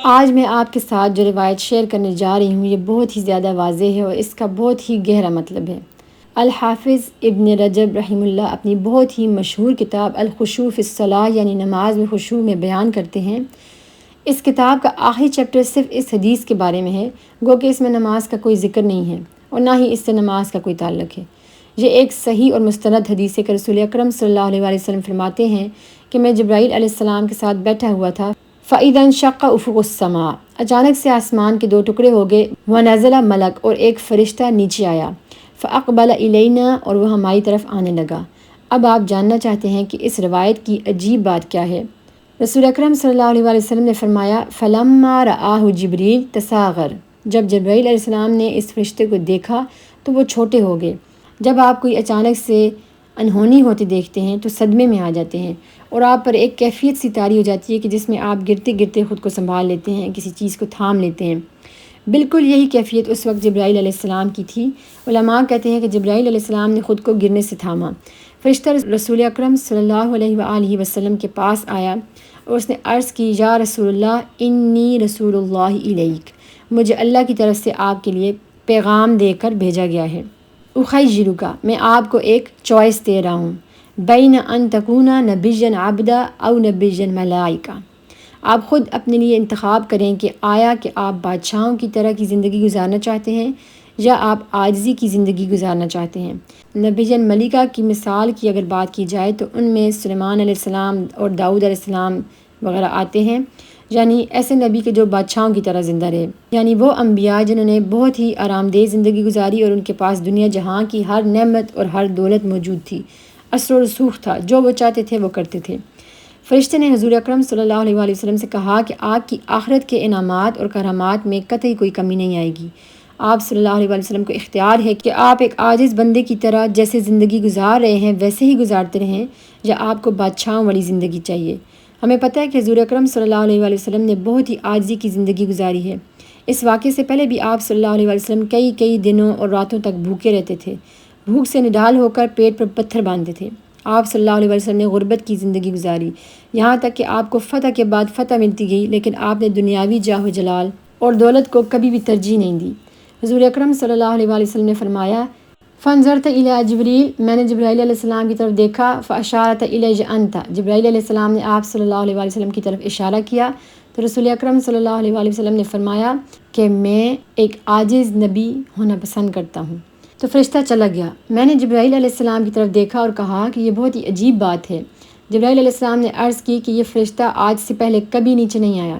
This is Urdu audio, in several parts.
آج میں آپ کے ساتھ جو روایت شیئر کرنے جا رہی ہوں یہ بہت ہی زیادہ واضح ہے اور اس کا بہت ہی گہرا مطلب ہے۔ الحافظ ابن رجب رحمہ اللہ اپنی بہت ہی مشہور کتاب الخشوع فی الصلاۃ یعنی نماز میں خشوع میں بیان کرتے ہیں۔ اس کتاب کا آخری چیپٹر صرف اس حدیث کے بارے میں ہے، گو کہ اس میں نماز کا کوئی ذکر نہیں ہے اور نہ ہی اس سے نماز کا کوئی تعلق ہے۔ یہ ایک صحیح اور مستند حدیث ہے کہ رسول اکرم صلی اللہ علیہ وسلم فرماتے ہیں کہ میں جبرائیل علیہ السلام کے ساتھ بیٹھا ہوا تھا، فَإِذَا انشَقَّ أُفُقُ السَّمَاءِ، اچانک سے آسمان کے دو ٹکڑے ہو گئے، وَنَزَلَ ملک، اور ایک فرشتہ نیچے آیا، فَأَقْبَلَ إِلَيْنَا، اور وہ ہماری طرف آنے لگا۔ اب آپ جاننا چاہتے ہیں کہ اس روایت کی عجیب بات کیا ہے۔ رسول اکرم صلی اللہ علیہ وسلم نے فرمایا فَلَمَّا رَآهُ جِبْرِيلُ تَصَاغَرَ، جب جبرائیل علیہ السلام نے اس فرشتے کو دیکھا تو وہ چھوٹے ہو گئے۔ جب آپ کوئی اچانک سے انہونی ہوتے دیکھتے ہیں تو صدمے میں آ جاتے ہیں اور آپ پر ایک کیفیت سی طاری ہو جاتی ہے کہ جس میں آپ گرتے گرتے خود کو سنبھال لیتے ہیں، کسی چیز کو تھام لیتے ہیں۔ بالکل یہی کیفیت اس وقت جبرائیل علیہ السلام کی تھی۔ علماء کہتے ہیں کہ جبرائیل علیہ السلام نے خود کو گرنے سے تھاما۔ فرشتہ رسول اکرم صلی اللہ علیہ وآلہ وسلم کے پاس آیا اور اس نے عرض کی، یا رسول اللہ انی رسول اللہ الیک، مجھے اللہ کی طرف سے آپ کے لیے پیغام دے کر بھیجا گیا ہے۔ اخیرک، میں آپ کو ایک چوائس دے رہا ہوں، بین ان تکون نبیا عبدا او نبیا ملائکہ، آپ خود اپنے لیے انتخاب کریں کہ آیا کہ آپ بادشاہوں کی طرح کی زندگی گزارنا چاہتے ہیں یا آپ عاجزی کی زندگی گزارنا چاہتے ہیں۔ نبیا ملکہ کی مثال کی اگر بات کی جائے تو ان میں سلیمان علیہ السلام اور داؤد علیہ السلام وغیرہ آتے ہیں، یعنی ایسے نبی کے جو بادشاہوں کی طرح زندہ رہے، یعنی وہ انبیاء جنہوں نے بہت ہی آرام دہ زندگی گزاری اور ان کے پاس دنیا جہاں کی ہر نعمت اور ہر دولت موجود تھی، اثر و رسوخ تھا، جو وہ چاہتے تھے وہ کرتے تھے۔ فرشتے نے حضور اکرم صلی اللہ علیہ وآلہ وسلم سے کہا کہ آپ کی آخرت کے انعامات اور کرامات میں قطعی کوئی کمی نہیں آئے گی۔ آپ صلی اللہ علیہ وآلہ وسلم کو اختیار ہے کہ آپ ایک عاجز بندے کی طرح جیسے زندگی گزار رہے ہیں ویسے ہی گزارتے رہیں، یا آپ کو بادشاہوں والی زندگی چاہیے۔ ہمیں پتہ ہے کہ حضور اکرم صلی اللہ علیہ وآلہ وسلم نے بہت ہی عاجزی کی زندگی گزاری ہے۔ اس واقعے سے پہلے بھی آپ صلی اللہ علیہ وآلہ وسلم کئی دنوں اور راتوں تک بھوکے رہتے تھے، بھوک سے نڈال ہو کر پیٹ پر پتھر باندھتے تھے۔ آپ صلی اللہ علیہ وآلہ وسلم نے غربت کی زندگی گزاری، یہاں تک کہ آپ کو فتح کے بعد فتح ملتی گئی، لیکن آپ نے دنیاوی جاہ و جلال اور دولت کو کبھی بھی ترجیح نہیں دی۔ حضور اکرم صلی اللہ علیہ وآلہ وسلم نے فرمایا فَانْظَرْتَ إِلَىٰ جِبْرِيلَ، میں نے جبرائیل علیہ السلام کی طرف دیکھا، فَأَشَارَ إِلَيَّ أَنْتَ، جبرائیل علیہ السلام نے آپ صلی اللہ علیہ وآلہ وسلم کی طرف اشارہ کیا تو رسول اکرم صلی اللہ علیہ وآلہ وسلم نے فرمایا کہ میں ایک عاجز نبی ہونا پسند کرتا ہوں۔ تو فرشتہ چلا گیا۔ میں نے جبرائیل علیہ السلام کی طرف دیکھا اور کہا کہ یہ بہت ہی عجیب بات ہے۔ جبرائیل علیہ السلام نے عرض کی کہ یہ فرشتہ آج سے پہلے کبھی نیچے نہیں آیا۔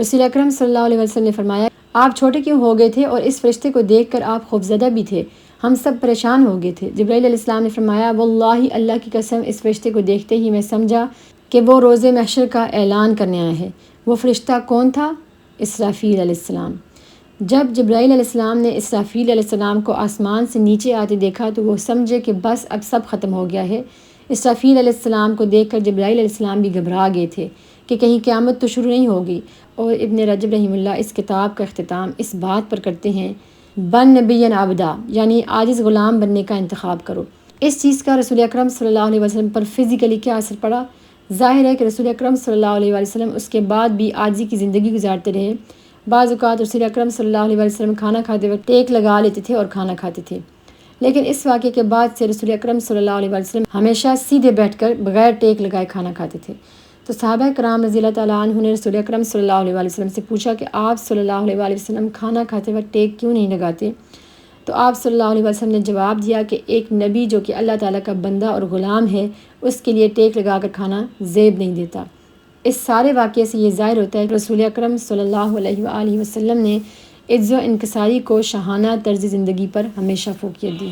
رسول اکرم صلی اللہ علیہ وسلم نے فرمایا آپ چھوٹے کیوں ہو گئے تھے اور اس فرشتے کو دیکھ کر آپ خوفزدہ بھی تھے، ہم سب پریشان ہو گئے تھے۔ جبرائیل علیہ السلام نے فرمایا واللہ اللہ کی قسم، اس فرشتے کو دیکھتے ہی میں سمجھا کہ وہ روز محشر کا اعلان کرنے آیا ہے۔ وہ فرشتہ کون تھا؟ اسرافیل علیہ السلام۔ جب جبرائیل علیہ السلام نے اسرافیل علیہ السلام کو آسمان سے نیچے آتے دیکھا تو وہ سمجھے کہ بس اب سب ختم ہو گیا ہے۔ اسرافیل علیہ السلام کو دیکھ کر جبرائیل علیہ السلام بھی گھبرا گئے تھے کہ کہیں قیامت تو شروع نہیں ہوگی۔ اور ابن رجب رحمہ اللہ اس کتاب کا اختتام اس بات پر کرتے ہیں بن نبیًا عبدا، یعنی عاجز غلام بننے کا انتخاب کرو۔ اس چیز کا رسول اکرم صلی اللہ علیہ وسلم پر فزیکلی کیا اثر پڑا؟ ظاہر ہے کہ رسول اکرم صلی اللہ علیہ وسلم اس کے بعد بھی عاجزی کی زندگی گزارتے رہے۔ بعض اوقات رسول اکرم صلی اللہ علیہ وسلم کھانا کھاتے وقت ٹیک لگا لیتے تھے اور کھانا کھاتے تھے، لیکن اس واقعے کے بعد سے رسول اکرم صلی اللہ علیہ وسلم ہمیشہ سیدھے بیٹھ کر بغیر ٹیک لگائے کھانا کھاتے تھے۔ تو صحابہ کرام رضی اللہ تعالیٰ عنہ نے رسول اکرم صلی اللہ علیہ وسلم سے پوچھا کہ آپ صلی اللہ علیہ وسلم کھانا کھاتے وقت ٹیک کیوں نہیں لگاتے؟ تو آپ صلی اللہ علیہ وسلم نے جواب دیا کہ ایک نبی جو کہ اللہ تعالیٰ کا بندہ اور غلام ہے، اس کے لیے ٹیک لگا کر کھانا زیب نہیں دیتا۔ اس سارے واقعے سے یہ ظاہر ہوتا ہے کہ رسول اکرم صلی اللہ علیہ وآلہ وسلم نے عجز و انکساری کو شاہانہ طرز زندگی پر ہمیشہ فوقیت دی۔